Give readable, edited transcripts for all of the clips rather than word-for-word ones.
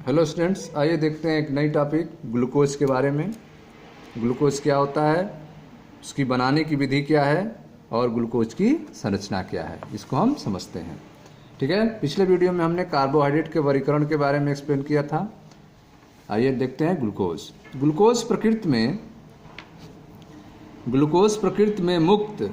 Hello students, आइए देखते हैं एक नई टॉपिक ग्लूकोज के बारे में। ग्लूकोज क्या होता है, उसकी बनाने की विधि क्या है और ग्लूकोज की संरचना क्या है, इसको हम समझते हैं। ठीक है, पिछले वीडियो में हमने कार्बोहाइड्रेट के वर्गीकरण के बारे में एक्सप्लेन किया था। आइए देखते हैं ग्लूकोज। ग्लूकोज प्रकृति में मुक्त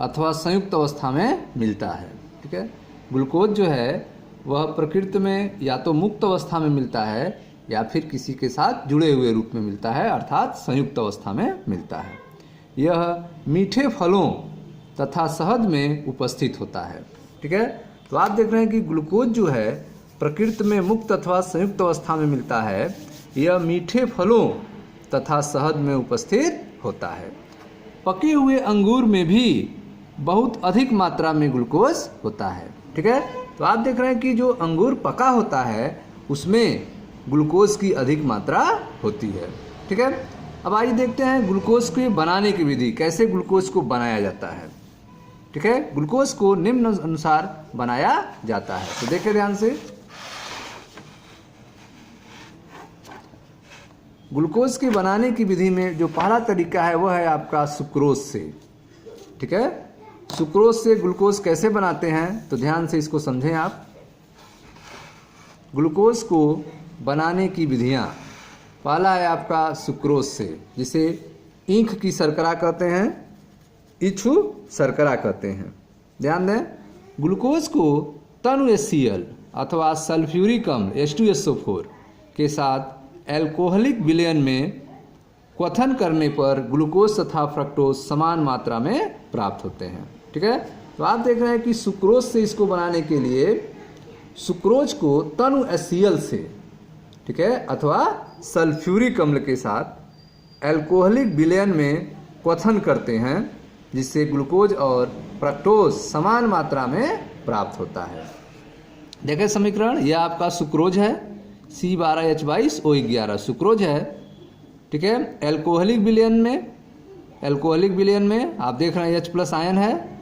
अथवा संयुक्त अवस्था में मिलता है। ठीक है, ग्लूकोज जो है वह प्रकृति में या तो मुक्त अवस्था में मिलता है या फिर किसी के साथ जुड़े हुए रूप में मिलता है, अर्थात संयुक्त अवस्था में मिलता है। यह मीठे फलों तथा शहद में उपस्थित होता है। ठीक है, तो आप देख रहे हैं कि ग्लूकोज जो है प्रकृति में मुक्त अथवा संयुक्त अवस्था में मिलता है। यह मीठे फलों तथा शहद में उपस्थित होता है। पके हुए अंगूर में भी बहुत अधिक मात्रा में ग्लूकोज होता है। ठीक है, तो आप देख रहे हैं कि जो अंगूर पका होता है उसमें ग्लूकोज की अधिक मात्रा होती है। ठीक है, अब आइए देखते हैं ग्लूकोज के बनाने की विधि, कैसे ग्लूकोज को बनाया जाता है। ठीक है, ग्लूकोज को निम्न अनुसार बनाया जाता है, तो देखिए ध्यान से। ग्लूकोज की बनाने की विधि में जो पहला तरीका है वह है आपका सुक्रोज से। ठीक है, सुक्रोज से ग्लूकोज कैसे बनाते हैं, तो ध्यान से इसको समझें आप। ग्लूकोज को बनाने की विधियां, पहला है आपका सुक्रोज से, जिसे ईंख की शर्करा कहते हैं, इच्छु शर्करा कहते हैं। ध्यान दें, ग्लूकोज को तनु HCl अथवा सल्फ्यूरिक अम्ल H2SO4 के साथ एल्कोहलिक विलयन में क्वथन करने पर ग्लूकोज तथा फ्रक्टोज समान मात्रा में प्राप्त होते हैं। ठीक है, तो आप देख रहे हैं कि सुक्रोज से इसको बनाने के लिए सुक्रोज को तनु HCl से, ठीक है, अथवा सल्फ्यूरिक अम्ल के साथ एल्कोहलिक विलयन में क्वथन करते हैं, जिससे ग्लूकोज और फ्रक्टोज समान मात्रा में प्राप्त होता है। देखें समीकरण, यह आपका सुक्रोज है, C12H22O11 सुक्रोज है। ठीक है, एल्कोहलिक विलयन में आप देख रहे हैं H+ आयन है।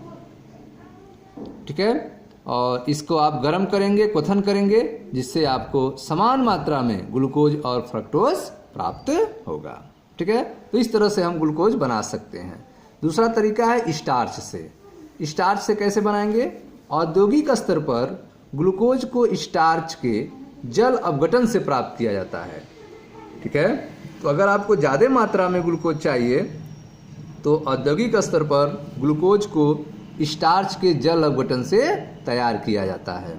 ठीक है, और इसको आप गर्म करेंगे, क्वथन करेंगे, जिससे आपको समान मात्रा में ग्लूकोज और फ्रक्टोज प्राप्त होगा। ठीक है, तो इस तरह से हम ग्लूकोज बना सकते हैं। दूसरा तरीका है स्टार्च से। स्टार्च से कैसे बनाएंगे? औद्योगिक स्तर पर ग्लूकोज को स्टार्च के जल अपघटन से प्राप्त किया जाता है। ठीक है, तो अगर आपको ज़्यादा मात्रा में ग्लूकोज चाहिए तो औद्योगिक स्तर पर ग्लूकोज को स्टार्च के जल अपघटन से तैयार किया जाता है।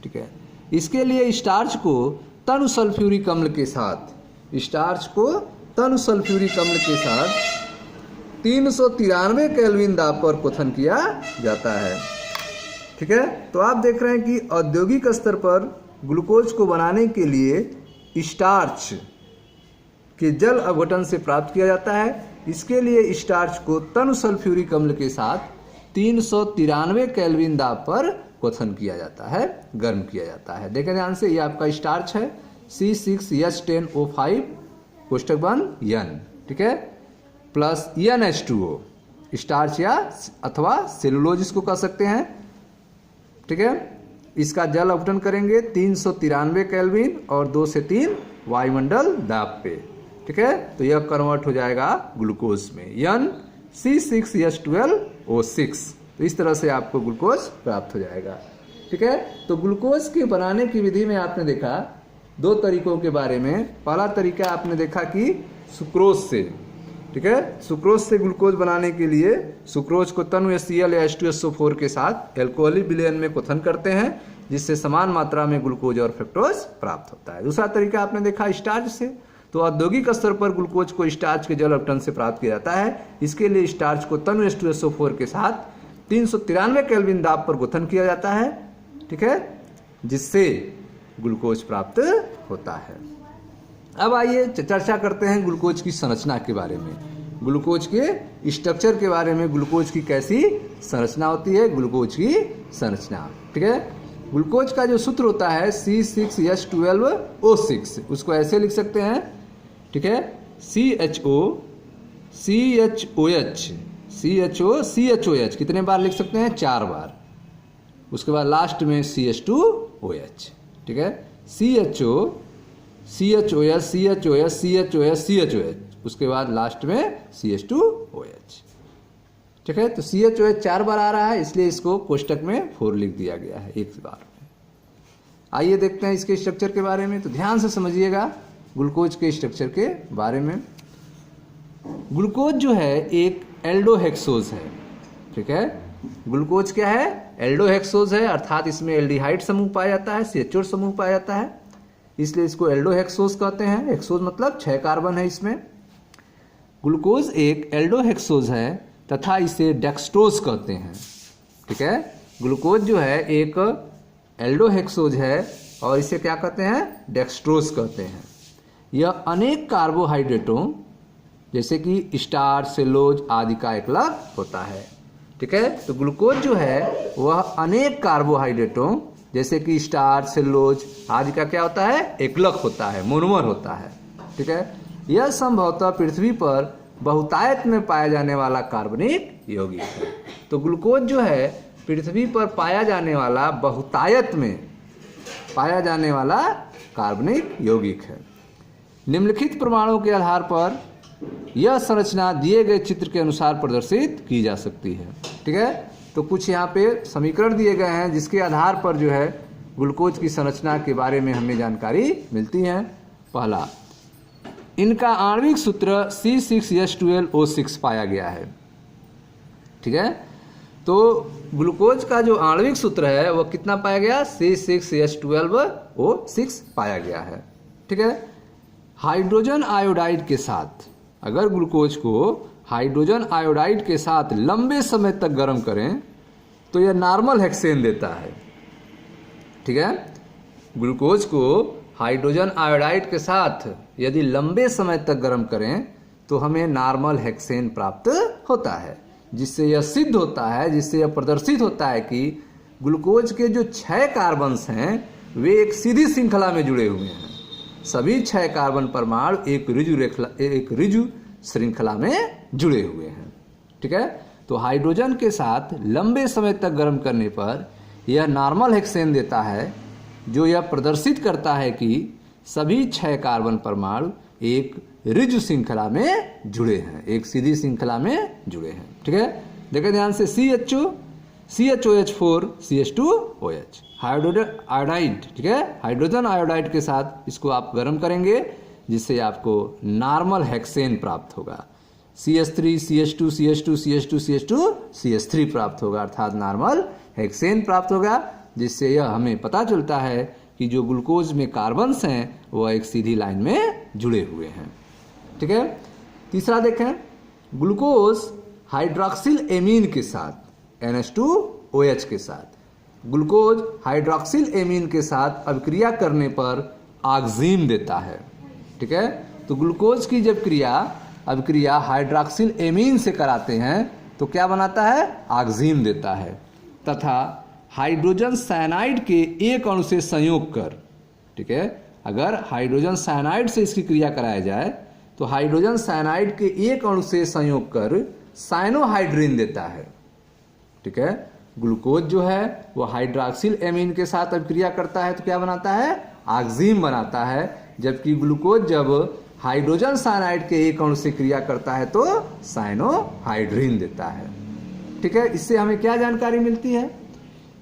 ठीक है, इसके लिए स्टार्च को तनु सल्फ्यूरिक अम्ल के साथ 393 केल्विन दाब पर क्वथन किया जाता है। ठीक है, तो आप देख रहे हैं कि औद्योगिक स्तर पर ग्लूकोज को बनाने के लिए स्टार्च के जल अपघटन से प्राप्त किया जाता है। इसके लिए स्टार्च को तनु सल्फ्यूरिक अम्ल के साथ 393 केल्विन दाब पर क्वथन किया जाता है, गर्म किया जाता है। देखें ध्यान से, ये आपका स्टार्च है C6H10O5 कोष्टक बंद N, ठीक है, प्लस NH2O, स्टार्च या अथवा सेलुलोज इसको कह सकते हैं। ठीक है, इसका जल अपघटन करेंगे 393 केल्विन और 2 से 3 वायुमंडल दाब पे। ठीक है, तो यह कन्वर्ट हो जाएगा ग्लूकोज में, C6H12O6। तो इस तरह से आपको ग्लूकोज प्राप्त हो जाएगा। ठीक है, तो ग्लूकोज के बनाने की विधि में आपने देखा दो तरीकों के बारे में। पहला तरीका आपने देखा कि सुक्रोज से। ठीक है, सुक्रोज से ग्लूकोज बनाने के लिए सुक्रोज को तनु HCl या H2SO4 के साथ एल्कोहलिक विलयन में क्वथन करते हैं, जिससे समान मात्रा में ग्लूकोज और फ्रक्टोज प्राप्त होता है। दूसरा तरीका आपने देखा स्टार्च से। तो औद्योगिक स्तर पर ग्लूकोज को स्टार्च के जल अपघटन से प्राप्त किया जाता है। इसके लिए स्टार्च को तनु H2SO4 के साथ 393 केल्विन दाब पर क्वथन किया जाता है। ठीक है, जिससे ग्लूकोज प्राप्त होता है। अब आइए चर्चा करते हैं ग्लूकोज की संरचना के बारे में, ग्लूकोज के स्ट्रक्चर के बारे में। ग्लूकोज की कैसी संरचना होती है, ग्लूकोज की संरचना। ठीक है, ग्लूकोज का जो सूत्र होता है C6H12O6, उसको ऐसे लिख सकते हैं। ठीक है, CHOCH कितने बार लिख सकते हैं? 4 बार। उसके बाद लास्ट में CH2OH। ठीक है, CHO CHOH CHOH CHOH CHOH, उसके बाद लास्ट में CH2OH। ठीक है, तो CHOH 4 बार आ रहा है, इसलिए इसको कोष्टक में 4 लिख दिया गया है एक बार में। आइए देखते हैं इसके स्ट्रक्चर के बारे में। तो ध्यान से समझिएगा ग्लूकोज के स्ट्रक्चर के बारे में। ग्लूकोज जो है एक एल्डोहेक्सोज है। ठीक है, ग्लूकोज क्या है? एल्डोहेक्सोज है, अर्थात इसमें एल्डिहाइड समूह पाया जाता है, CH4 समूह पाया जाता है, इसलिए इसको एल्डोहेक्सोज कहते हैं। हेक्सोज मतलब 6 कार्बन है इसमें। ग्लूकोज एक एल्डोहेक्सोज है तथा इसे डेक्सट्रोज कहते हैं। ठीक है, ग्लूकोज जो है एक एल्डोहेक्सोज है और इसे क्या कहते हैं? डेक्सट्रोज कहते हैं। यह अनेक कार्बोहाइड्रेटों जैसे कि स्टार्च, सेलुलोज आदि का एकलक होता है। ठीक है, तो ग्लूकोज जो है वह अनेक कार्बोहाइड्रेटों जैसे कि स्टार्च, सेलुलोज आदि का क्या होता है? एकलक होता है, मोनोमर होता है। ठीक है, यह संभवतः पृथ्वी पर बहुतायत में पाया जाने वाला कार्बनिक यौगिक है। तो ग्लूकोज जो है पृथ्वी पर पाया जाने वाला, बहुतायत में पाया जाने वाला कार्बनिक यौगिक है। निम्नलिखित प्रमाणों के आधार पर यह संरचना दिए गए चित्र के अनुसार प्रदर्शित की जा सकती है। ठीक है, तो कुछ यहाँ पे समीकरण दिए गए हैं जिसके आधार पर जो है ग्लूकोज की संरचना के बारे में हमें जानकारी मिलती है। पहला, इनका आणविक सूत्र C6H12O6 पाया गया है। ठीक है, तो ग्लूकोज का जो आणविक सूत्र है वह कितना पाया गया? C6H12O6 पाया गया है। ठीक है, हाइड्रोजन आयोडाइड के साथ, अगर ग्लूकोज को हाइड्रोजन आयोडाइड के साथ लंबे समय तक गर्म करें तो यह नॉर्मल हेक्सेन देता है। ठीक है, ग्लूकोज को हाइड्रोजन आयोडाइड के साथ यदि लंबे समय तक गर्म करें तो हमें नॉर्मल हेक्सेन प्राप्त होता है, जिससे यह सिद्ध होता है, जिससे यह प्रदर्शित होता है कि ग्लूकोज के जो 6 कार्बन्स हैं वे एक सीधी श्रृंखला में जुड़े हुए हैं। सभी 6 कार्बन परमाणु एक रिजु श्रृंखला में जुड़े हुए हैं। ठीक है, तो हाइड्रोजन के साथ लंबे समय तक गर्म करने पर यह नॉर्मल हेक्सेन देता है, जो यह प्रदर्शित करता है कि सभी 6 कार्बन परमाणु एक रिजु श्रृंखला में जुड़े हैं, एक सीधी श्रृंखला में जुड़े हैं। ठीक है, देखिए ध्यान से, CHOH4 CH2OH हाइड्रोजन आयोडाइड। ठीक है, हाइड्रोजन आयोडाइड के साथ इसको आप गर्म करेंगे जिससे आपको नॉर्मल हेक्सेन प्राप्त होगा। CH3 CH2 CH2 CH2 CH2 CH3 प्राप्त होगा, अर्थात नॉर्मल हेक्सेन प्राप्त होगा, जिससे यह हमें पता चलता है कि जो ग्लूकोज में कार्बन्स हैं वह एक सीधी लाइन में जुड़े हुए हैं। ठीक है, तीसरा देखें, ग्लूकोज हाइड्रॉक्सिल एमीन के साथ NH2OH के साथ, ग्लूकोज हाइड्रॉक्सिल एमीन के साथ अभिक्रिया करने पर ऑक्सीन देता है। ठीक है, तो ग्लूकोज की जब अभिक्रिया हाइड्रॉक्सिल एमीन से कराते हैं तो क्या बनाता है? ऑक्सीन देता है, तथा हाइड्रोजन साइनाइड के एक अणु से संयोग कर, ठीक है, अगर हाइड्रोजन साइनाइड से इसकी क्रिया कराया जाए तो हाइड्रोजन साइनाइड के एक अणु से संयोग कर साइनोहाइड्रिन देता है। ठीक है, ग्लूकोज जो है वो हाइड्रॉक्सिल एमीन के साथ अभिक्रिया करता है तो क्या बनाता है? ऑक्सीन बनाता है, जबकि ग्लूकोज जब हाइड्रोजन साइनाइड के एक अणु से क्रिया करता है तो साइनोहाइड्रिन देता है। ठीक है, इससे हमें क्या जानकारी मिलती है?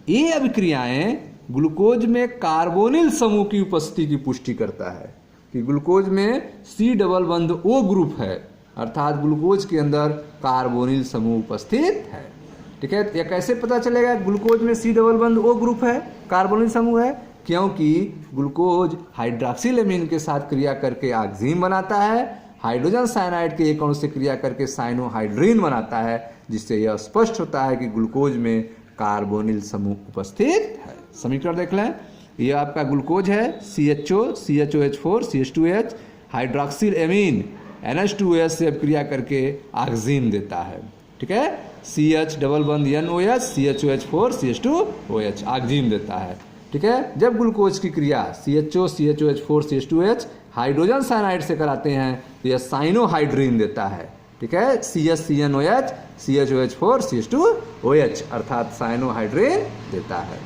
ये अभिक्रियाएं ग्लूकोज में कार्बोनिल समूह की उपस्थिति की पुष्टि करता है कि ग्लूकोज में C डबल बंध O ग्रुप है, अर्थात ग्लूकोज के अंदर कार्बोनिल समूह उपस्थित है। ठीक है, यह कैसे पता चलेगा ग्लूकोज में C डबल बंध O ग्रुप है, कार्बोनिल समूह है? क्योंकि ग्लूकोज हाइड्रॉक्सिल एमीन के साथ क्रिया करके ऑक्सीन बनाता है, हाइड्रोजन साइनाइड के एक अणु से क्रिया करके साइनोहाइड्रिन बनाता है, जिससे यह स्पष्ट होता है कि ग्लूकोज में कार्बोनिल समूह उपस्थित है। समीकरण देख लें, यह आपका ग्लूकोज है, CHO CHOH4 CH2OH hydroxyl amine NH2OH से अभिक्रिया करके ऑक्सीन देता है। ठीक है, CH डबल बंध NOH CHOH4 CH2OH ऑक्सीन देता है। ठीक है, जब ग्लूकोज की क्रिया CHO CHOH4 CH2OH hydrogen cyanide से कराते हैं तो यह साइनोहाइड्रिन देता है। ठीक है, CH CNOH CHOH4 CH2OH अर्थात साइनोहाइड्रिन देता है।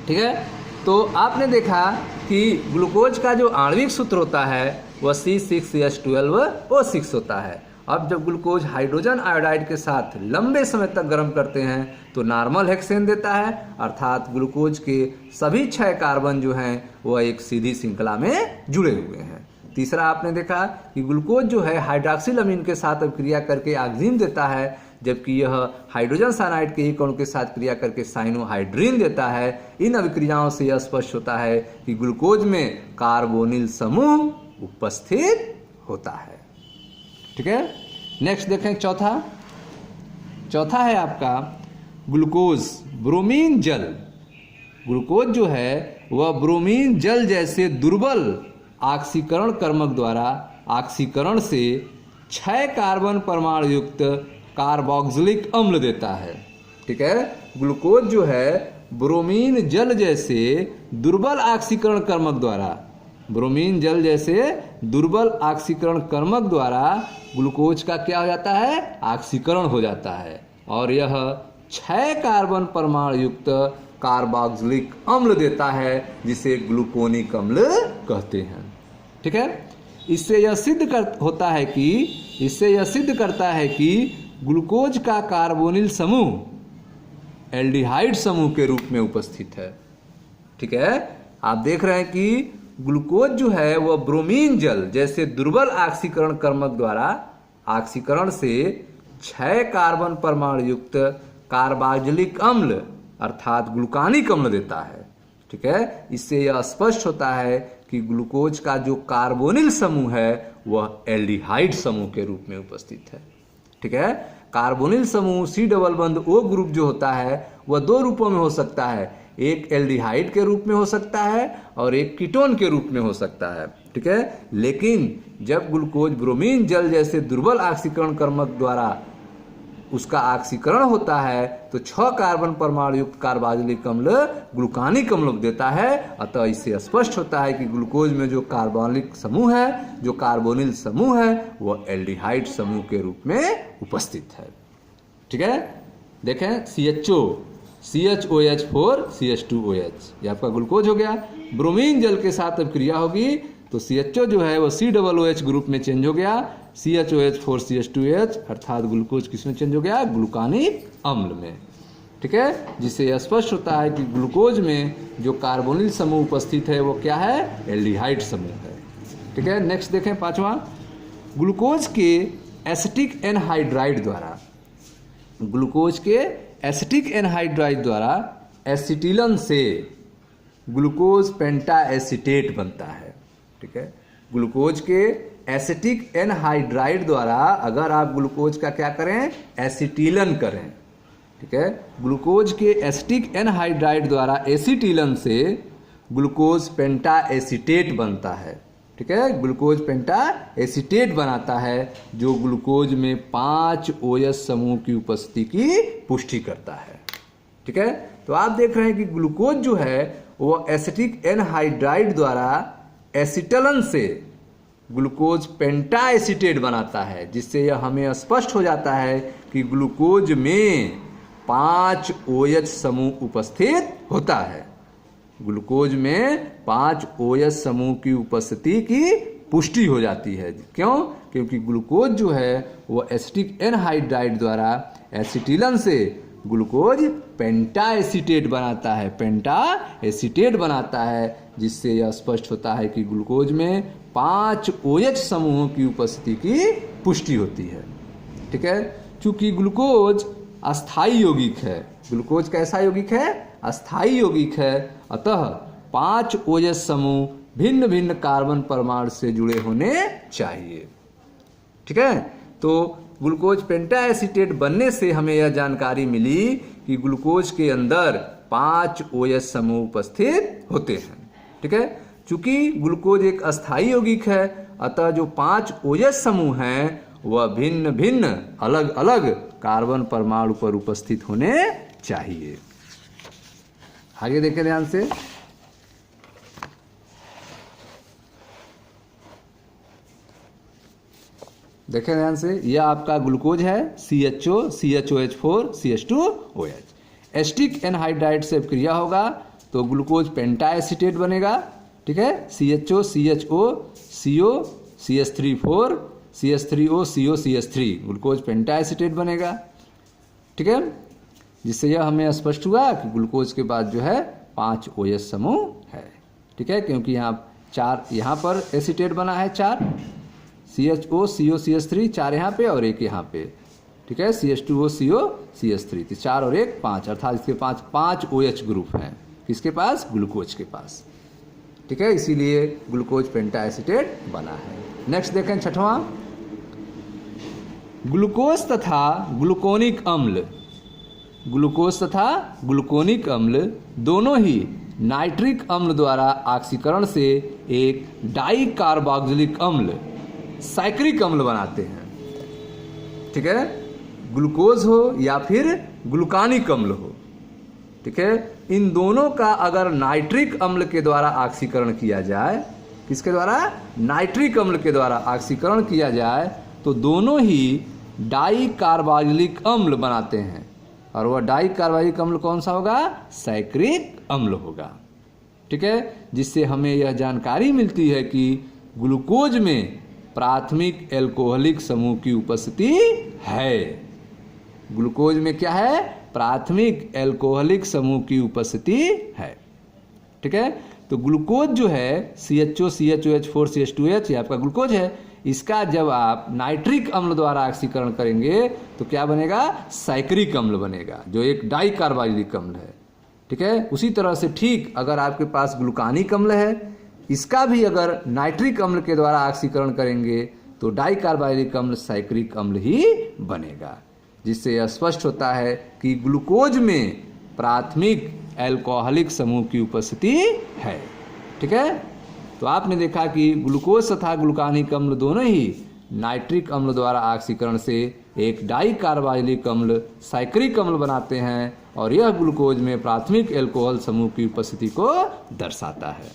ठीक है, तो आपने देखा कि ग्लूकोज का जो आणविक सूत्र होता है वह C6H12O6 होता है। अब जब ग्लूकोज हाइड्रोजन आयोडाइड के साथ लंबे समय तक गर्म करते हैं तो नॉर्मल हेक्सेन देता है, अर्थात ग्लूकोज के सभी 6 कार्बन जो हैं वह एक सीधी श्रृंखला में जुड़े हुए हैं। तीसरा आपने देखा कि ग्लूकोज जो है हाइड्रॉक्सिल अमीन के साथ अभिक्रिया करके ऑक्सीजन देता है, जबकि यह हाइड्रोजन साइनाइड के एक अणु के साथ क्रिया करके साइनोहाइड्रीन देता है। इन अभिक्रियाओं से यह स्पष्ट होता है कि ग्लूकोज में कार्बोनिल समूह उपस्थित होता है। ठीक है, नेक्स्ट देखें चौथा है आपका ग्लूकोज ब्रोमीन जल। ग्लूकोज जो है वह ब्रोमीन जल जैसे दुर्बल ऑक्सीकरण कर्मक द्वारा ऑक्सीकरण से 6 कार्बन परमाणु युक्त कार्बोक्सिलिक अम्ल देता है। ठीक है, ग्लूकोज जो है ब्रोमीन जल जैसे दुर्बल ऑक्सीकरण कर्मक द्वारा ऑक्सीकरण कर्मक द्वारा ग्लूकोज का क्या हो जाता है, ऑक्सीकरण हो जाता है, और यह 6 कार्बन परमाणु युक्त कार्बोक्सिलिक अम्ल देता है जिसे ग्लूकोनिक अम्ल कहते हैं। ठीक है, इससे यह सिद्ध करता है कि ग्लूकोज का कार्बोनिल समूह एल्डिहाइड समूह के रूप में उपस्थित है। ठीक है, आप देख रहे हैं कि ग्लूकोज जो है वह ब्रोमीन जल जैसे दुर्बल ऑक्सीकरण कर्मक द्वारा ऑक्सीकरण से 6 कार्बन परमाणु युक्त कार्बोक्सिलिक अम्ल अर्थात ग्लूकानिक अम्ल देता है। ठीक है, इससे यह स्पष्ट होता है कि ग्लूकोज का जो कार्बोनिल समूह है वह एल्डिहाइड समूह के रूप में उपस्थित है। ठीक है, कार्बोनिल समूह C डबल बंध O ग्रुप जो होता है वह 2 रूपों में हो सकता है, एक एल्डिहाइड के रूप में हो सकता है और एक कीटोन के रूप में हो सकता है। ठीक है, लेकिन जब ग्लूकोज ब्रोमीन जल जैसे दुर्बल ऑक्सीकरण कर्मक द्वारा उसका ऑक्सीकरण होता है तो 6 कार्बन परमाणु युक्त कार्बोक्सिलिक अम्ल ग्लूकानिक अम्ल देता है। अतः इससे स्पष्ट होता है कि ग्लूकोज में जो कार्बोनिक समूह है, जो कार्बोनिल समूह है, वह एल्डिहाइड समूह के रूप में उपस्थित है। ठीक है, देखें CHOH4CH2OH ये आपका ग्लूकोज हो गया। ब्रोमीन जल के साथ अब क्रिया होगी तो CHO जो है वो COOH ग्रुप में चेंज हो गया, CHOH4CH2OH अर्थात ग्लूकोज किसमें चेंज हो गया, ग्लूकानिक अम्ल में। ठीक है, जिससे यह स्पष्ट होता है कि ग्लूकोज में जो कार्बोनिल समूह उपस्थित है वो क्या है, एल्डिहाइड समूह है। ठीक है, नेक्स्ट देखें 5वां, ग्लूकोज के एसिटिक एनहाइड्राइड द्वारा एसिटिलन से ग्लूकोज पेंटा एसीटेट बनता है। ठीक है, ग्लूकोज के एसिटिक एनहाइड्राइड द्वारा अगर आप ग्लूकोज का क्या करें, एसिटिलन करें। ठीक है, ग्लूकोज के एसिटिक एनहाइड्राइड द्वारा एसिटिलन से ग्लूकोज पेंटा एसीटेट बनता है। ठीक है, ग्लूकोज पेंटा एसीटेट बनाता है जो ग्लूकोज में 5 OH समूह की उपस्थिति की पुष्टि करता है। ठीक है, तो आप देख रहे हैं कि ग्लूकोज जो है वो एसिटिक एनहाइड्राइड द्वारा एसिटिलन से ग्लूकोज पेंटा एसीटेट बनाता है, जिससे यह हमें स्पष्ट हो जाता है कि ग्लूकोज में 5 OH समूह उपस्थित होता है। ग्लूकोज में 5 OH समूह की उपस्थिति की पुष्टि हो जाती है। क्यों? क्योंकि ग्लूकोज जो है वो एसिटिक एनहाइड्राइड द्वारा एसिटिलन से ग्लूकोज पेंटा एसीटेट बनाता है, जिससे यह स्पष्ट होता है कि ग्लूकोज में 5 OH समूहों की उपस्थिति की पुष्टि होती है। ठीक है, चूंकि ग्लूकोज अस्थायी यौगिक है, ग्लूकोज कैसा यौगिक है, अस्थायी यौगिक है, अतः 5 OH समूह भिन्न भिन्न कार्बन परमाणु से जुड़े होने चाहिए। ठीक है, तो ग्लूकोज पेंटा एसीटेट बनने से हमें यह जानकारी मिली कि ग्लूकोज के अंदर 5 OH समूह उपस्थित होते हैं। ठीक है, चूंकि ग्लूकोज एक अस्थायी यौगिक है, अतः जो 5 OH समूह हैं वह भिन्न भिन्न अलग अलग कार्बन परमाणु पर उपस्थित होने चाहिए। आगे देखें ध्यान से, देखें ध्यान से, यह आपका ग्लूकोज है CHO, CHOH4, CH2OH। Acetic anhydride से क्रिया होगा तो ग्लूकोज पेंटा एसीटेट बनेगा, ठीक है, CHO CHO CO CH3 4 CH3O CO CH3 glucose पेंटा एसीटेट बनेगा, ठीक है। जिससे यह हमें स्पष्ट हुआ कि ग्लूकोज के बाद जो है 5 OH समूह है, ठीक है, क्योंकि यहाँ पर एसीटेट बना है 4, CHO CO CH3 4 यहाँ पे और 1 यहाँ पे, ठीक है, CH2O CO CH3 तो 4 और 1 5, अर्थात इसके पास 5 OH ग्रुप हैं, किसके पास, ग्लूकोज के पास, ठीक है, इसीलिए ग्लूकोज पेंटा एसीटेट बना है। नेक्स्ट देखें 6वां, ग्लूकोज तथा ग्लूकोनिक अम्ल। ग्लूकोज तथा ग्लूकोनिक अम्ल दोनों ही नाइट्रिक अम्ल द्वारा ऑक्सीकरण से एक डाई कार्बोक्सिलिक अम्ल साइक्रिक अम्ल बनाते हैं, ठीक है, ग्लूकोज हो या फिर ग्लूकानिक अम्ल हो, ठीक है, इन दोनों का अगर नाइट्रिक अम्ल के द्वारा ऑक्सीकरण किया जाए, किसके द्वारा, नाइट्रिक अम्ल के द्वारा ऑक्सीकरण किया जाए तो दोनों ही डाई कार्बोक्सिलिक अम्ल बनाते हैं, और वह डाई कार्बोक्सिलिक अम्ल कौन सा होगा, साइक्रिक अम्ल होगा, ठीक है। जिससे हमें यह जानकारी मिलती है कि ग्लूकोज में प्राथमिक एल्कोहलिक समूह की उपस्थिति है। ग्लूकोज में क्या है, प्राथमिक एल्कोहलिक समूह की उपस्थिति है, ठीक है। तो ग्लूकोज जो है CHO CHOH4 CH2H ये आपका ग्लूकोज है, इसका जब आप नाइट्रिक अम्ल द्वारा ऑक्सीकरण करेंगे तो क्या बनेगा, साइक्रिक अम्ल बनेगा, जो एक डाई कार्बोक्सिलिक अम्ल है, ठीक है। उसी तरह से ठीक अगर आपके पास ग्लूकानिक अम्ल है, इसका भी अगर नाइट्रिक अम्ल के द्वारा ऑक्सीकरण करेंगे तो डाई कार्बोक्सिलिक अम्ल साइक्रिक अम्ल ही बनेगा। जिससे यह स्पष्ट होता है कि ग्लूकोज में प्राथमिक एल्कोहलिक समूह की उपस्थिति है, ठीक है। तो आपने देखा कि ग्लूकोज तथा ग्लूकानिक अम्ल दोनों ही नाइट्रिक अम्ल द्वारा ऑक्सीकरण से एक डाई कार्बोक्सिलिक अम्ल साइक्रिक अम्ल बनाते हैं, और यह ग्लूकोज में प्राथमिक एल्कोहल समूह की उपस्थिति को दर्शाता है,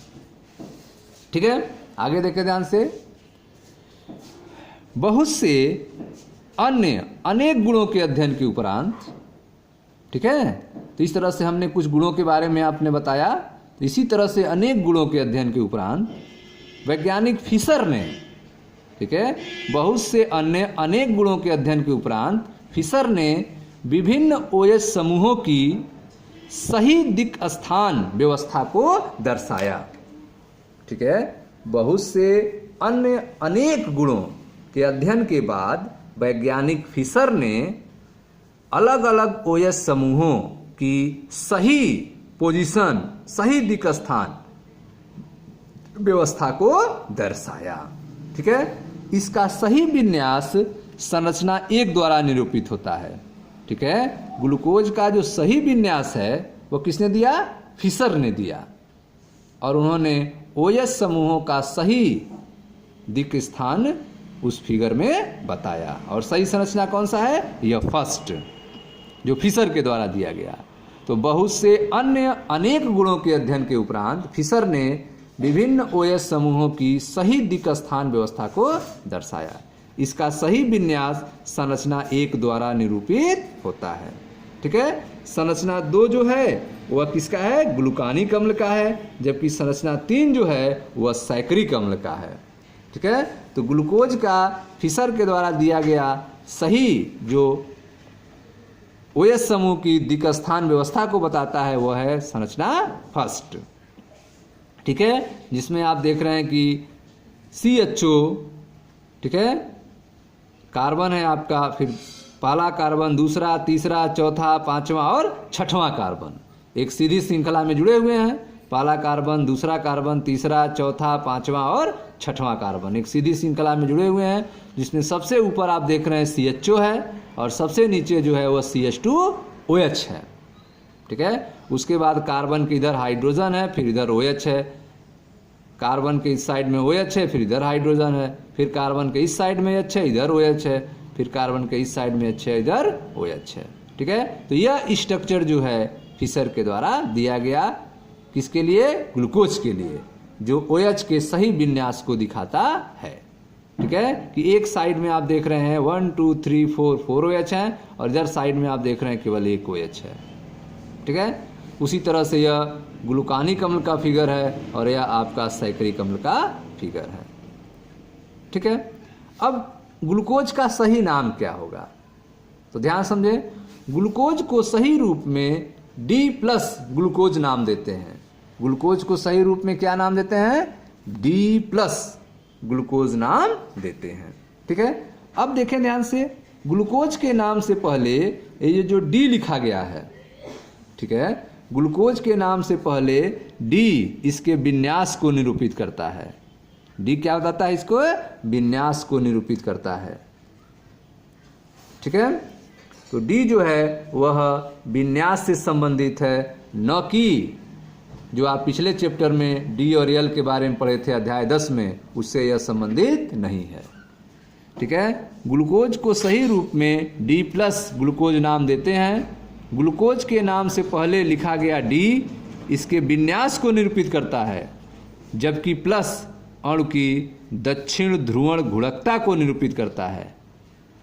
ठीक है। आगे देखें ध्यान से, बहुत से अन्य अनेक गुणों के अध्ययन के उपरांत, ठीक है, तो इस तरह से हमने कुछ गुणों के बारे में आपने बताया। इसी तरह से अनेक गुणों के अध्ययन के उपरांत वैज्ञानिक फिशर ने, ठीक है, बहुत से अन्य अनेक गुणों के अध्ययन के उपरांत फिशर ने विभिन्न OH समूहों की सही दिक् स्थान व्यवस्था को दर्शाया, ठीक है। बहुत से अन्य अनेक गुणों के अध्ययन के बाद वैज्ञानिक फिशर ने अलग अलग OH समूहों की सही पोजीशन, सही दिक् स्थान व्यवस्था को दर्शाया, ठीक है। इसका सही विन्यास संरचना 1 द्वारा निरूपित होता है, ठीक है। ग्लूकोज का जो सही विन्यास है वो किसने दिया, फिशर ने दिया, और उन्होंने OH समूहों का सही दिक् स्थान उस फिगर में बताया। और सही संरचना कौन सा है, यह फर्स्ट जो फिशर के द्वारा दिया गया। तो बहुत से अन्य अनेक गुणों के अध्ययन के उपरांत फिशर ने विभिन्न OH समूहों की सही दिक् स्थान व्यवस्था को दर्शाया। इसका सही विन्यास संरचना 1 द्वारा निरूपित होता है, ठीक है। संरचना 2 जो है वह किसका है, ग्लूकानिक अम्ल का है, जबकि संरचना 3 जो है वह साइक्रिक अम्ल का है, ठीक है। तो ग्लूकोज का फिशर के द्वारा दिया गया सही जो OH समूह की दिक् स्थान व्यवस्था को बताता है वह है संरचना फर्स्ट, ठीक है, जिसमें आप देख रहे हैं कि CHO, ठीक है, कार्बन है आपका, फिर पहला कार्बन, दूसरा, तीसरा, चौथा, 5वां और 6वां कार्बन एक सीधी श्रृंखला में जुड़े हुए हैं। पहला कार्बन, दूसरा कार्बन, तीसरा, चौथा, 5वां और 6वां कार्बन एक सीधी श्रृंखला में जुड़े हुए हैं, जिसमें सबसे ऊपर आप देख रहे हैं CHO है और सबसे नीचे जो है वह CH2OH है, ठीक है। उसके बाद कार्बन के इधर हाइड्रोजन है, फिर इधर OH है, कार्बन के इस साइड में OH है, फिर इधर हाइड्रोजन है, फिर कार्बन के इस साइड में H है, इधर OH है, फिर कार्बन के इस साइड में H है, इधर OH है, ठीक है। तो यह स्ट्रक्चर जो है फिशर के द्वारा दिया गया, किसके लिए, ग्लूकोज के लिए, जो OH के सही विन्यास को दिखाता है, ठीक है। कि एक साइड में आप देख रहे हैं 1 2 3 4 4 OH हैं और इधर साइड में आप देख रहे हैं केवल 1 OH है, ठीक है। उसी तरह से यह ग्लूकानिक अम्ल का फिगर है और यह आपका सैकरिक अम्ल का फिगर है। ठीक है, अब ग्लूकोज का सही नाम क्या होगा, तो ध्यान समझे, ग्लूकोज को सही रूप में D+ ग्लूकोज नाम देते हैं। ग्लूकोज को सही रूप में क्या नाम देते हैं, D+ ग्लूकोज नाम देते हैं। ठीक है, अब देखें ध्यान से, ग्लूकोज के नाम से पहले ये जो D लिखा गया है, ठीक है, ग्लूकोज के नाम से पहले D इसके विन्यास को निरूपित करता है। D क्या बताता है, इसको विन्यास को निरूपित करता है। ठीक है, तो D जो है वह विन्यास से संबंधित है, न कि जो आप पिछले चैप्टर में D और L के बारे में पढ़े थे अध्याय 10 में, उससे यह संबंधित नहीं है। ठीक है, ग्लूकोज को सही रूप में D+ ग्लूकोज नाम देते हैं। ग्लूकोज के नाम से पहले लिखा गया D इसके विन्यास को निरूपित करता है, जबकि प्लस अणु की दक्षिण ध्रुवण घुड़कता को निरूपित करता है।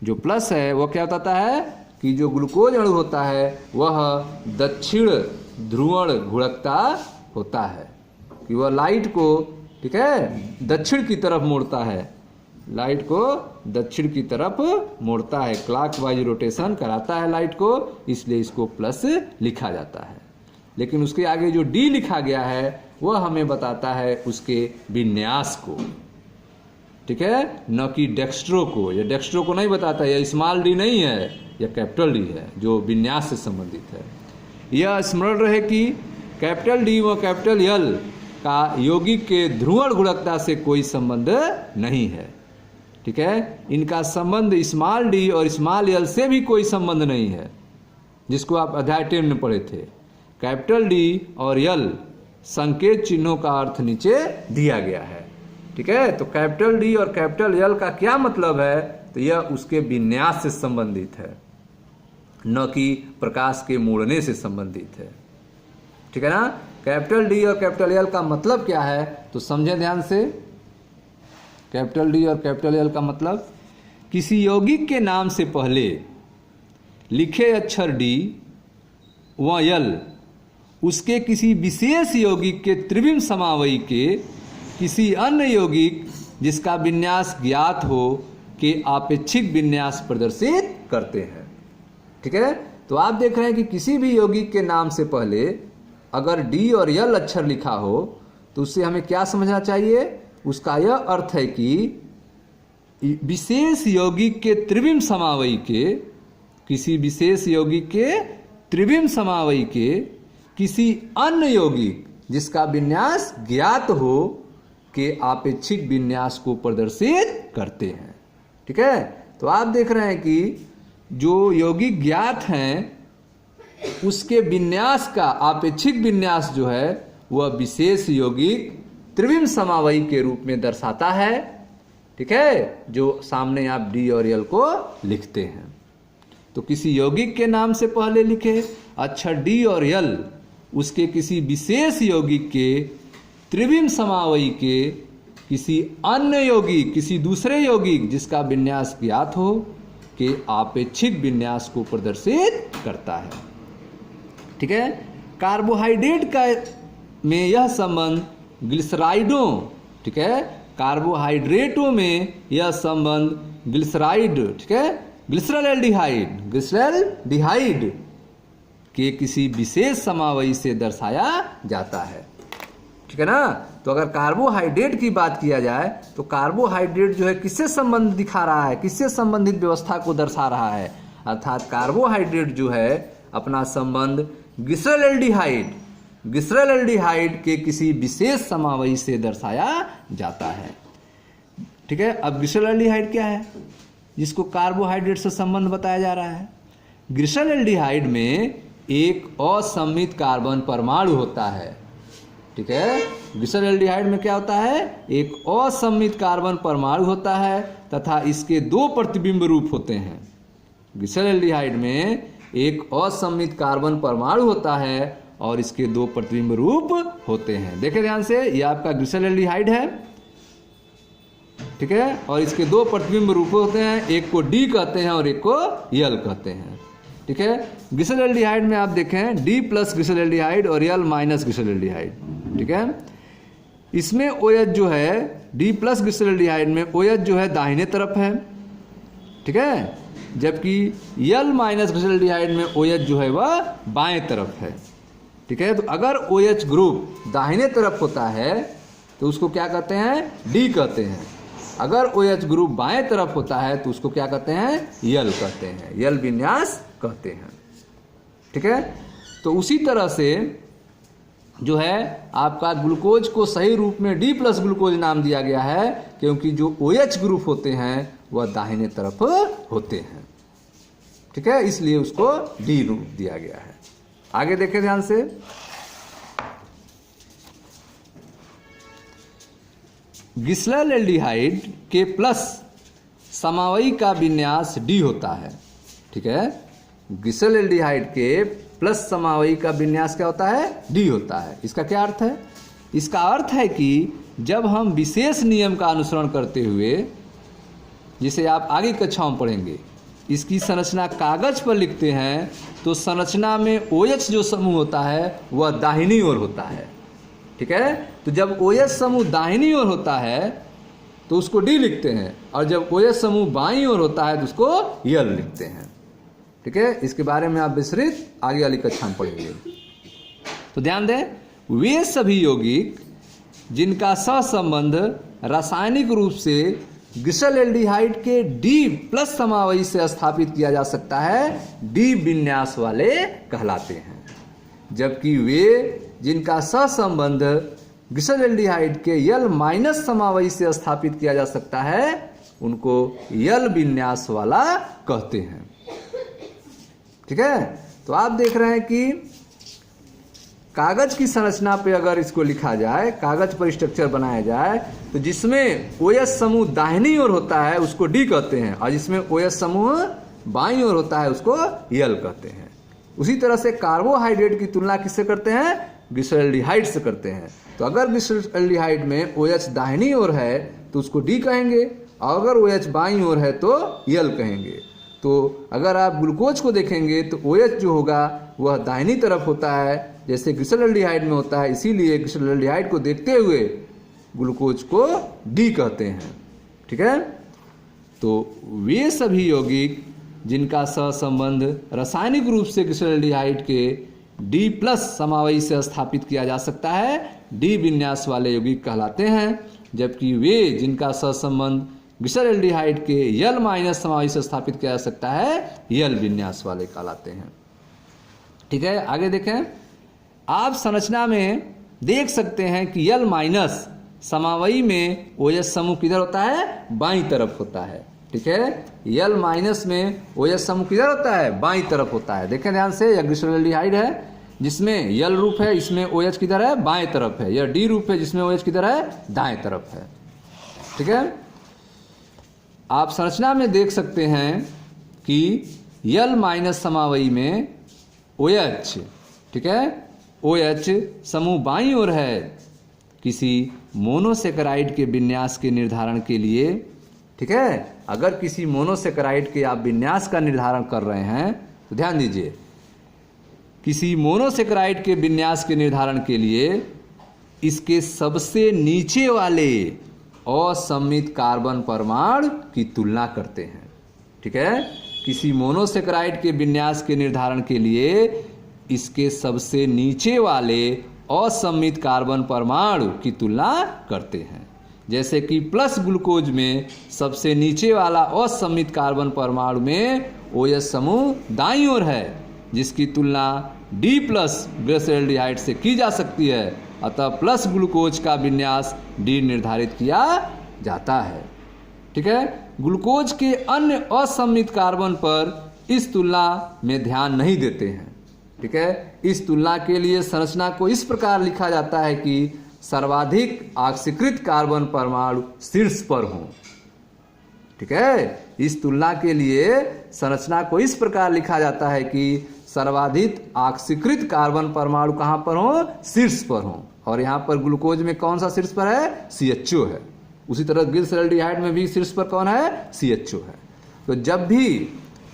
जो प्लस है वह क्या बताता है कि जो ग्लूकोज अणु होता है वह दक्षिण ध्रुवण घुड़कता होता है, कि वह लाइट को, ठीक है, दक्षिण की तरफ मोड़ता है, लाइट को दक्षिण की तरफ मोड़ता है, क्लॉकवाइज रोटेशन कराता है लाइट को, इसलिए इसको प्लस लिखा जाता है। लेकिन उसके आगे जो D लिखा गया है वह हमें बताता है उसके विन्यास को। ठीक है, न कि डेक्स्ट्रो को। यह डेक्स्ट्रो को नहीं बताता, यह स्मॉल D नहीं है, यह कैपिटल D है जो विन्यास से संबंधित है। यह स्मरण रहे कि कैपिटल D व कैपिटल L का यौगिक के ध्रुवण गुणवत्ता से कोई संबंध नहीं है। ठीक है, इनका संबंध स्मॉल D और स्मॉल L से भी कोई संबंध नहीं है, जिसको आप अध्याय 10 में पढ़े थे। कैपिटल D और L संकेत चिन्हों का अर्थ नीचे दिया गया है। ठीक है, तो कैपिटल D और कैपिटल L का क्या मतलब है, तो यह उसके विन्यास से संबंधित है, न कि प्रकाश के मोड़ने से संबंधित है। ठीक है ना, कैपिटल D और कैपिटल L का मतलब क्या है, तो समझें ध्यान से। कैपिटल D और कैपिटल L का मतलब, किसी यौगिक के नाम से पहले लिखे अक्षर D व L उसके किसी विशेष यौगिक के त्रिविम समावयी के किसी अन्य यौगिक जिसका विन्यास ज्ञात हो के आपेक्षिक विन्यास प्रदर्शित करते हैं। ठीक है, तो आप देख रहे हैं कि किसी भी यौगिक के नाम से पहले अगर D और L अक्षर लिखा हो तो उससे हमें क्या समझना चाहिए, उसका यह अर्थ है कि विशेष यौगिक के त्रिविम समावयी के, किसी विशेष यौगिक के त्रिविम समावयी के किसी अन्य यौगिक जिसका विन्यास ज्ञात हो के आपेक्षिक विन्यास को प्रदर्शित करते हैं। ठीक है, तो आप देख रहे हैं कि जो यौगिक ज्ञात हैं उसके विन्यास का आपेक्षिक विन्यास जो है वह विशेष यौगिक त्रिविम समावयी के रूप में दर्शाता है। ठीक है, जो सामने आप D और L को लिखते हैं। तो किसी यौगिक के नाम से पहले लिखे अक्षर D और L उसके किसी विशेष यौगिक के त्रिविम समावयी के किसी अन्य यौगिक, किसी दूसरे यौगिक जिसका विन्यास ज्ञात हो के आपेक्षिक विन्यास को प्रदर्शित करता है। ठीक है, कार्बोहाइड्रेट का में यह संबंध ग्लिसराइडों, ठीक है, कार्बोहाइड्रेटों में यह संबंध ग्लिसराइड, ठीक है, ग्लिसरैल्डिहाइड के किसी विशेष समावयी से दर्शाया जाता है। ठीक है ना, तो अगर कार्बोहाइड्रेट की बात किया जाए तो कार्बोहाइड्रेट जो है किससे संबंध दिखा रहा है, किससे संबंधित व्यवस्था को दर्शा रहा है, अर्थात कार्बोहाइड्रेट जो है अपना संबंध ग्लिसरैल्डिहाइड के किसी विशेष समावयी से दर्शाया जाता है। ठीक है, अब ग्लिसरैल्डिहाइड क्या है जिसको कार्बोहाइड्रेट से संबंध बताया जा रहा है। ग्लिसरैल्डिहाइड में एक असम्मित कार्बन परमाणु होता है। ठीक है, ग्लिसरैल्डिहाइड में क्या होता है, एक असम्मित कार्बन परमाणु होता है तथा इसके दो प्रतिबिंब रूप होते हैं। ग्लिसरैल्डिहाइड में एक असम्मित कार्बन परमाणु होता है और इसके दो प्रतिबिंब रूप होते हैं। देखें ध्यान से, ये आपका ग्लिसरैल्डिहाइड है। ठीक है, और इसके दो प्रतिबिंब रूप होते हैं, एक को D कहते हैं और एक को L कहते हैं। ठीक है। ग्लिसरॉल्डिहाइड में आप देखें D प्लस ग्लिसरॉल्डिहाइड और L माइनस ग्लिसरॉल्डिहाइड, ठीक है। इसमें OH जो है D प्लस ग्लिसरॉल्डिहाइड में OH जो है दाहिने तरफ है, ठीक है, जबकि L माइनस ग्लिसरॉल्डिहाइड में OH जो है वह बाएं तरफ है, ठीक है। तो अगर OH ग्रुप दाहिने तरफ होता है तो उसको क्या कहते हैं, D कहते हैं। अगर OH ग्रुप बाएं तरफ होता है तो उसको क्या कहते हैं, L कहते हैं, L विन्यास कहते हैं, ठीक है। तो उसी तरह से जो है आपका ग्लूकोज को सही रूप में D प्लस ग्लूकोज नाम दिया गया है क्योंकि जो OH ग्रुप होते हैं वह दाहिने तरफ होते हैं, ठीक है, इसलिए उसको D रूप दिया गया है। आगे देखें ध्यान से, ग्लिसरॉल्डिहाइड के प्लस समावयी का विन्यास D होता है, ठीक है। ग्लिसरॉल्डिहाइड के प्लस समावयी का विन्यास क्या होता है, D होता है। इसका क्या अर्थ है, इसका अर्थ है कि जब हम विशेष नियम का अनुसरण करते हुए, जिसे आप आगे कक्षाओं में पढ़ेंगे, इसकी संरचना कागज पर लिखते हैं तो संरचना में OH जो समूह होता है वह दाहिनी ओर होता है, ठीक है। तो जब OH समूह दाहिनी ओर होता है तो उसको D लिखते हैं और जब OH समूह बाईं ओर होता है तो उसको L लिखते हैं, ठीक है। इसके बारे में आप विस्तृत आगे वाली कक्षा में पढ़ेंगे। तो ध्यान दें, वे सभी यौगिक जिनका सहसंबंध रासायनिक रूप से ग्लिसरॉल्डिहाइड के D प्लस समावयी से स्थापित किया जा सकता है D विन्यास वाले कहलाते हैं, जबकि वे जिनका सहसंबंध ग्लिसरॉल्डिहाइड के L माइनस समावयी से स्थापित किया जा सकता है उनको L विन्यास वाला कहते हैं, ठीक है। तो आप देख रहे हैं कि कागज की संरचना पे अगर इसको लिखा जाए, कागज पर स्ट्रक्चर बनाया जाए तो जिसमें OH समूह दाहिनी ओर होता है उसको D कहते हैं और जिसमें OH समूह बाईं ओर होता है उसको L कहते हैं। उसी तरह से कार्बोहाइड्रेट की तुलना किससे करते हैं, ग्लिसरॉल्डिहाइड से करते हैं। तो अगर ग्लिसरॉल्डिहाइड में OH दाहिनी ओर है तो उसको D कहेंगे और अगर OH बाईं ओर है तो L कहेंगे। तो अगर आप ग्लूकोज को देखेंगे तो OH जो होगा वह दाहिनी तरफ होता है जैसे ग्लिसरॉल्डिहाइड में होता है, इसीलिए ग्लिसरॉल्डिहाइड को देखते हुए ग्लूकोज को D कहते हैं, ठीक है। तो वे सभी यौगिक जिनका सहसंबंध रासायनिक रूप से ग्लिसरॉल्डिहाइड के D प्लस समावयी से स्थापित किया जा सकता है D विन्यास वाले यौगिक कहलाते हैं, जबकि वे जिनका सहसंबंध ग्लिसरॉल्डिहाइड के L माइनस समावयी से स्थापित किया जा सकता है L विन्यास वाले कहलाते हैं, ठीक है। आगे देखें, आप संरचना में देख सकते हैं कि L माइनस समावयी में OH समूह किधर होता है, बाईं तरफ होता है, ठीक है। L माइनस में OH समूह किधर होता है, बाईं तरफ होता है। देखें ध्यान से, यह ग्लिसरॉल्डिहाइड है जिसमें L रूप है, इसमें OH किधर है, बाएं तरफ है। यह D रूप है जिसमें OH किधर है, दाएं तरफ है, ठीक है। आप संरचना में देख सकते हैं कि L माइनस समावयी में OH, ठीक है, OH समूह बाईं ओर है किसी मोनोसेकेराइड के विन्यास के निर्धारण के लिए, ठीक है। अगर किसी मोनोसेकेराइड के आप विन्यास का निर्धारण कर रहे हैं तो ध्यान दीजिए, किसी मोनोसेकेराइड के विन्यास के निर्धारण के लिए इसके सबसे नीचे वाले असममित कार्बन परमाणु की तुलना करते हैं, ठीक है। किसी मोनोसेकेराइड के विन्यास के निर्धारण के लिए इसके सबसे नीचे वाले असममित कार्बन परमाणु की तुलना करते हैं। जैसे कि प्लस ग्लूकोज में सबसे नीचे वाला असममित कार्बन परमाणु में OH समूह दाईं ओर है जिसकी तुलना D प्लस ग्लिसरॉल्डिहाइड से की जा सकती है, अतः प्लस ग्लूकोज का विन्यास D निर्धारित किया जाता है, ठीक है। ग्लूकोज के अन्य असममित कार्बन पर इस तुलना में ध्यान नहीं देते हैं, ठीक है। इस तुलना के लिए संरचना को इस प्रकार लिखा जाता है कि सर्वाधिक ऑक्सीकृत कार्बन परमाणु शीर्ष पर हों, ठीक है। इस तुलना के लिए संरचना को इस प्रकार लिखा जाता है कि सर्वाधिक ऑक्सीकृत कार्बन परमाणु कहाँ पर हों, शीर्ष पर हों। और यहाँ पर ग्लूकोज में कौन सा शीर्ष पर है, CHO है। उसी तरह ग्लिसरॉल्डिहाइड में भी शीर्ष पर कौन है, CHO है। तो जब भी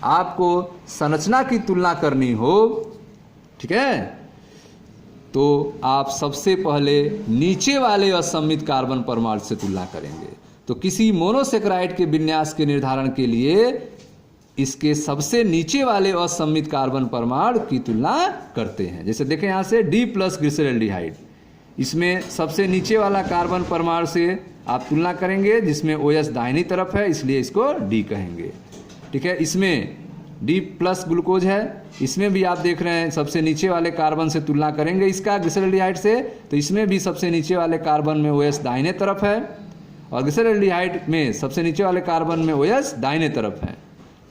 आपको संरचना की तुलना करनी हो, ठीक है, तो आप सबसे पहले नीचे वाले असममित कार्बन परमाणु से तुलना करेंगे। तो किसी मोनोसेकेराइड के विन्यास के निर्धारण के लिए इसके सबसे नीचे वाले असममित कार्बन परमाणु की तुलना करते हैं। जैसे देखें यहाँ से D+ ग्लिसरॉल्डिहाइड, इसमें सबसे नीचे वाला कार्बन परमाणु से आप तुलना करेंगे जिसमें OH दाहिनी तरफ है, इसलिए इसको D कहेंगे, ठीक है। इसमें D+ ग्लूकोज है, इसमें भी आप देख रहे हैं सबसे नीचे वाले कार्बन से तुलना करेंगे इसका ग्लिसरॉल्डिहाइड से, तो इसमें भी सबसे नीचे वाले कार्बन में OH दाहिने तरफ है और ग्लिसरॉल्डिहाइड में सबसे नीचे वाले कार्बन में OH दाहिने तरफ है।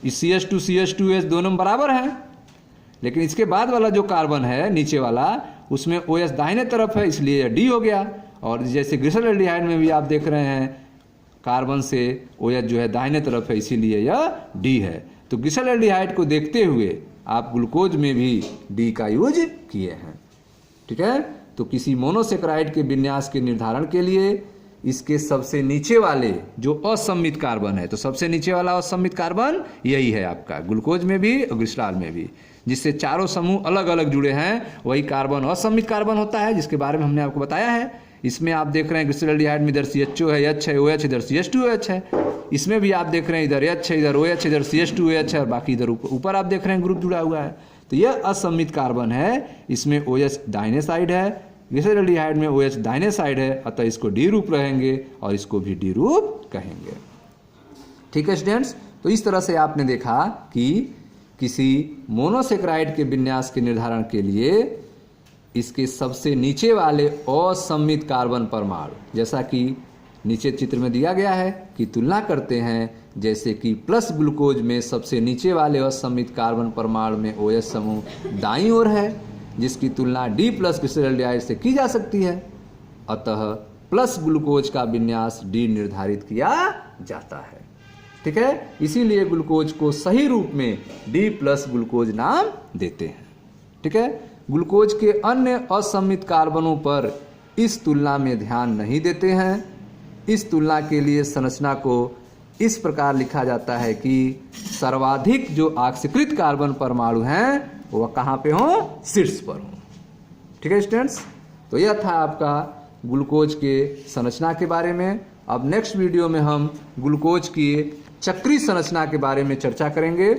इस CH2 दोनों बराबर हैं, लेकिन इसके बाद वाला जो कार्बन है नीचे वाला उसमें OH दाहिने तरफ है, इसलिए यह D हो गया। और जैसे ग्लिसरॉल्डिहाइड में भी आप देख रहे हैं कार्बन से OH जो है दाहिने तरफ है, इसीलिए यह D है। तो ग्लिसरॉल्डिहाइड को देखते हुए आप ग्लूकोज में भी D का यूज किए हैं, ठीक है। तो किसी मोनोसेकेराइड के विन्यास के निर्धारण के लिए इसके सबसे नीचे वाले जो असममित कार्बन है, तो सबसे नीचे वाला असममित कार्बन यही है आपका, ग्लूकोज में भी और ग्लिसरॉल में भी, जिससे चारों समूह अलग अलग जुड़े हैं, वही कार्बन असममित कार्बन होता है, जिसके बारे में हमने आपको बताया है। इसमें आप देख रहे हैं ग्लिसरॉल्डिहाइड में इधर CHO है, H है, OH इधर CH2OH है। इसमें भी आप देख रहे हैं इधर H है, इधर OH, इधर CH2OH है और बाकी इधर ऊपर आप देख रहे हैं ग्रुप जुड़ा हुआ है। तो यह असममित कार्बन है, इसमें OH दाहिने साइड है, ग्लिसरॉल्डिहाइड में OH दाहिने साइड है, अतः इसको D रूप रहेंगे और इसको भी D रूप कहेंगे, ठीक है स्टूडेंट्स। तो इस तरह से आपने देखा कि किसी मोनोसेकेराइड के विन्यास के निर्धारण के लिए इसके सबसे नीचे वाले असममित कार्बन परमाणु, जैसा कि नीचे चित्र में दिया गया है, की तुलना करते हैं। जैसे कि प्लस ग्लूकोज में सबसे नीचे वाले असममित कार्बन परमाणु में OH समूह दाईं ओर है, जिसकी तुलना D+ ग्लिसरॉल्डिहाइड से की जा सकती है, अतः प्लस ग्लूकोज का विन्यास D निर्धारित किया जाता है, ठीक है। इसीलिए ग्लूकोज को सही रूप में D+ ग्लूकोज नाम देते हैं, ठीक है। ग्लूकोज के अन्य असममित कार्बनों पर इस तुलना में ध्यान नहीं देते हैं। इस तुलना के लिए संरचना को इस प्रकार लिखा जाता है कि सर्वाधिक जो ऑक्सीकृत कार्बन परमाणु हैं वह कहाँ पे हो, शीर्ष पर हो, ठीक है स्टूडेंट्स। तो यह था आपका ग्लूकोज के संरचना के बारे में। अब नेक्स्ट वीडियो में हम ग्लूकोज की चक्रीय संरचना के बारे में चर्चा करेंगे,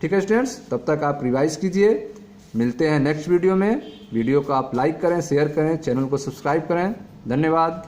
ठीक है स्टूडेंट्स। तब तक आप रिवाइज कीजिए, मिलते हैं नेक्स्ट वीडियो में। वीडियो को आप लाइक करें, शेयर करें, चैनल को सब्सक्राइब करें। धन्यवाद।